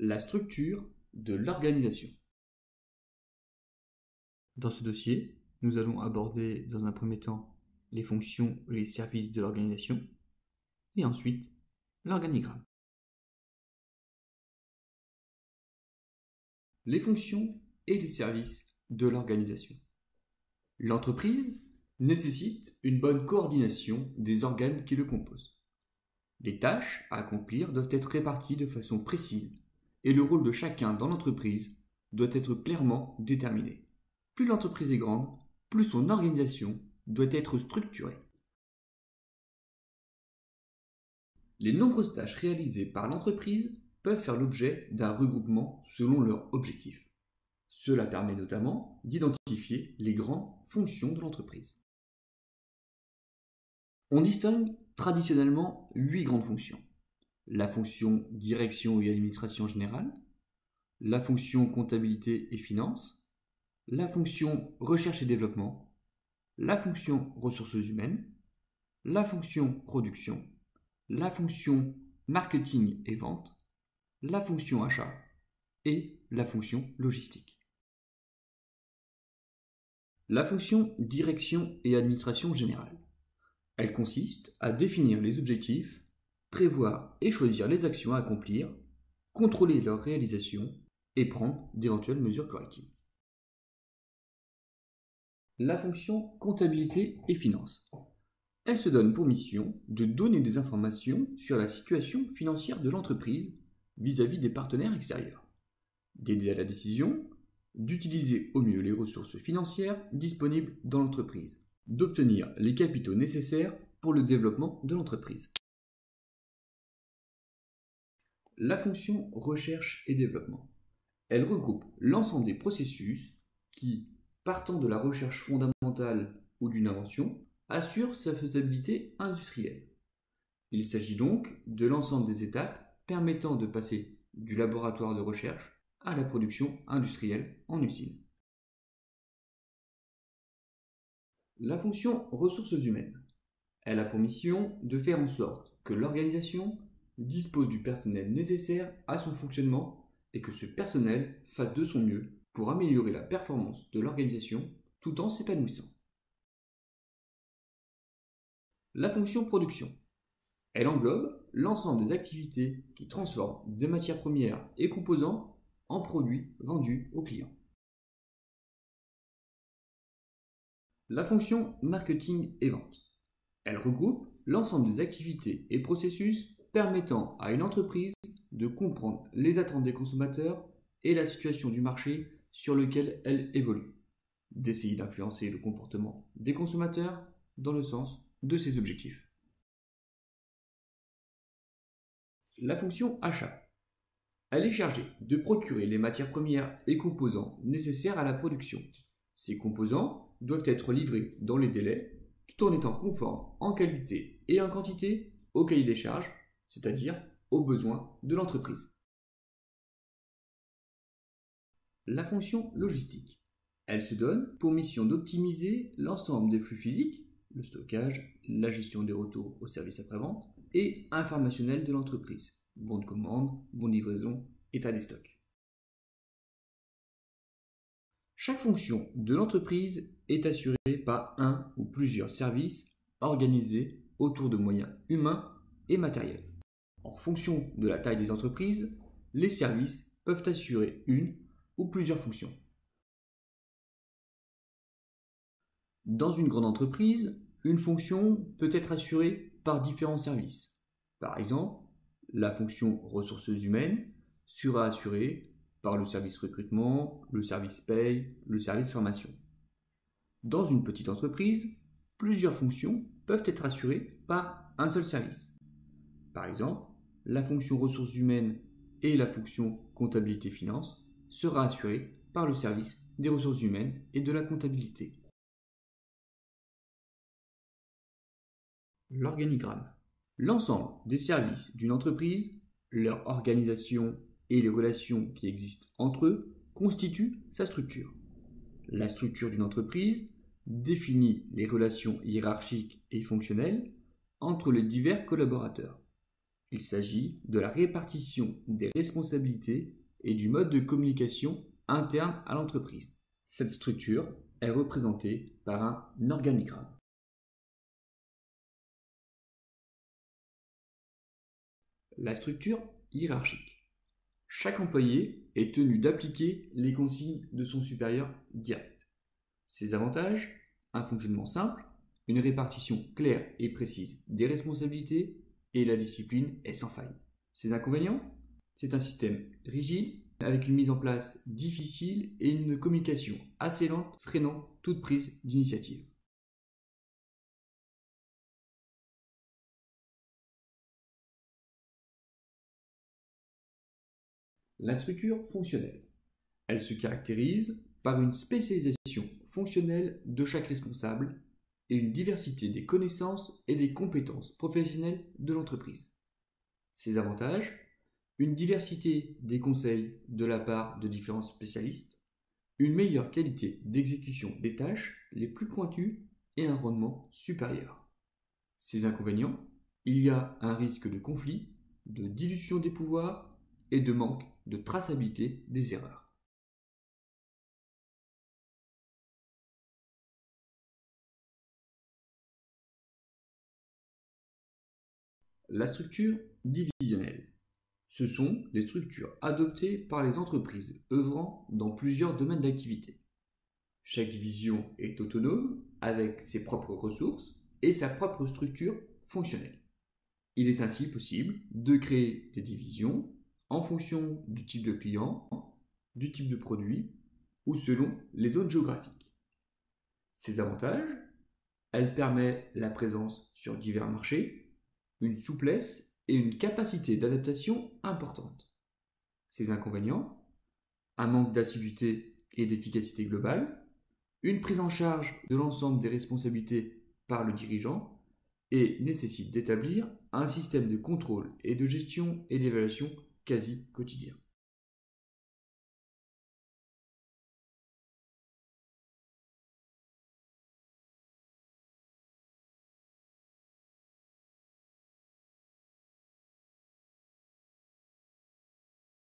la structure de l'organisation. Dans ce dossier, nous allons aborder dans un premier temps les fonctions et les services de l'organisation et ensuite l'organigramme. Les fonctions et les services de l'organisation. L'entreprise nécessite une bonne coordination des organes qui le composent. Les tâches à accomplir doivent être réparties de façon précise et le rôle de chacun dans l'entreprise doit être clairement déterminé. Plus l'entreprise est grande, plus son organisation doit être structurée. Les nombreuses tâches réalisées par l'entreprise peuvent faire l'objet d'un regroupement selon leur objectif. Cela permet notamment d'identifier les grandes fonctions de l'entreprise. On distingue traditionnellement 8 grandes fonctions. La fonction direction et administration générale, la fonction comptabilité et finance, la fonction recherche et développement, la fonction ressources humaines, la fonction production, la fonction marketing et vente, la fonction achat et la fonction logistique. La fonction direction et administration générale. Elle consiste à définir les objectifs, prévoir et choisir les actions à accomplir, contrôler leur réalisation et prendre d'éventuelles mesures correctives. La fonction comptabilité et finance. Elle se donne pour mission de donner des informations sur la situation financière de l'entreprise vis-à-vis des partenaires extérieurs, d'aider à la décision, d'utiliser au mieux les ressources financières disponibles dans l'entreprise, d'obtenir les capitaux nécessaires pour le développement de l'entreprise. La fonction recherche et développement. Elle regroupe l'ensemble des processus qui, partant de la recherche fondamentale ou d'une invention, assurent sa faisabilité industrielle. Il s'agit donc de l'ensemble des étapes permettant de passer du laboratoire de recherche à la production industrielle en usine. La fonction ressources humaines. Elle a pour mission de faire en sorte que l'organisation dispose du personnel nécessaire à son fonctionnement et que ce personnel fasse de son mieux pour améliorer la performance de l'organisation tout en s'épanouissant. La fonction production. Elle englobe l'ensemble des activités qui transforment des matières premières et composants en produits vendus aux clients. La fonction marketing et vente. Elle regroupe l'ensemble des activités et processus permettant à une entreprise de comprendre les attentes des consommateurs et la situation du marché sur lequel elle évolue, d'essayer d'influencer le comportement des consommateurs dans le sens de ses objectifs. La fonction achat. Elle est chargée de procurer les matières premières et composants nécessaires à la production. Ces composants doivent être livrés dans les délais, tout en étant conformes en qualité et en quantité au cahier des charges, c'est-à-dire aux besoins de l'entreprise. La fonction logistique. Elle se donne pour mission d'optimiser l'ensemble des flux physiques, le stockage, la gestion des retours au service après-vente et informationnel de l'entreprise, bon de commande, bon de livraison, état des stocks. Chaque fonction de l'entreprise est assurée par un ou plusieurs services organisés autour de moyens humains et matériels. En fonction de la taille des entreprises, les services peuvent assurer une ou plusieurs fonctions. Dans une grande entreprise, une fonction peut être assurée par différents services. Par exemple, la fonction ressources humaines sera assurée par le service recrutement, le service paye, le service formation. Dans une petite entreprise, plusieurs fonctions peuvent être assurées par un seul service. Par exemple, la fonction ressources humaines et la fonction comptabilité-finance sera assurée par le service des ressources humaines et de la comptabilité. L'organigramme. L'ensemble des services d'une entreprise, leur organisation et les relations qui existent entre eux constituent sa structure. La structure d'une entreprise définit les relations hiérarchiques et fonctionnelles entre les divers collaborateurs. Il s'agit de la répartition des responsabilités et du mode de communication interne à l'entreprise. Cette structure est représentée par un organigramme. La structure hiérarchique. Chaque employé est tenu d'appliquer les consignes de son supérieur direct. Ses avantages: un fonctionnement simple, une répartition claire et précise des responsabilités et la discipline est sans faille. Ses inconvénients: c'est un système rigide avec une mise en place difficile et une communication assez lente freinant toute prise d'initiative. La structure fonctionnelle. Elle se caractérise par une spécialisation fonctionnelle de chaque responsable et une diversité des connaissances et des compétences professionnelles de l'entreprise. Ses avantages: une diversité des conseils de la part de différents spécialistes, une meilleure qualité d'exécution des tâches les plus pointues et un rendement supérieur. Ses inconvénients: il y a un risque de conflit, de dilution des pouvoirs et de manque de traçabilité des erreurs. La structure divisionnelle. Ce sont les structures adoptées par les entreprises œuvrant dans plusieurs domaines d'activité. Chaque division est autonome avec ses propres ressources et sa propre structure fonctionnelle. Il est ainsi possible de créer des divisions en fonction du type de client, du type de produit ou selon les zones géographiques. Ses avantages: elle permet la présence sur divers marchés, une souplesse et une capacité d'adaptation importante. Ses inconvénients: un manque d'assiduité et d'efficacité globale, une prise en charge de l'ensemble des responsabilités par le dirigeant et nécessite d'établir un système de contrôle et de gestion et d'évaluation quasi quotidien.